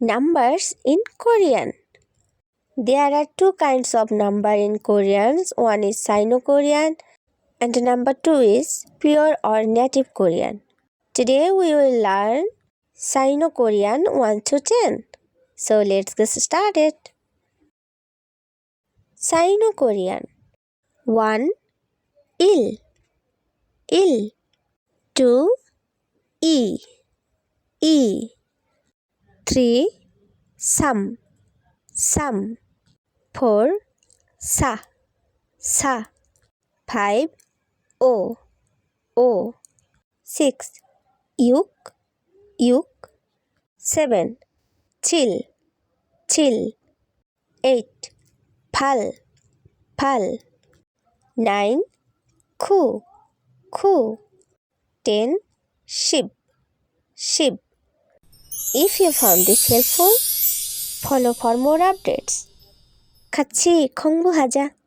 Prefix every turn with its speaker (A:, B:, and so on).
A: Numbers in Korean. There are two kinds of number in Korean. One is Sino-Korean and number two is pure or native Korean. Today we will learn Sino-Korean 1 to 10. So let's get started. Sino-Korean. 1. Il. 2. E. 3. Sam. 4. Sa. 5. O. 6. Yuk. 7. Chill. 8. Pal. 9. Ku. 10. Shib. If you found this helpful, follow for more updates. 같이 공부하자.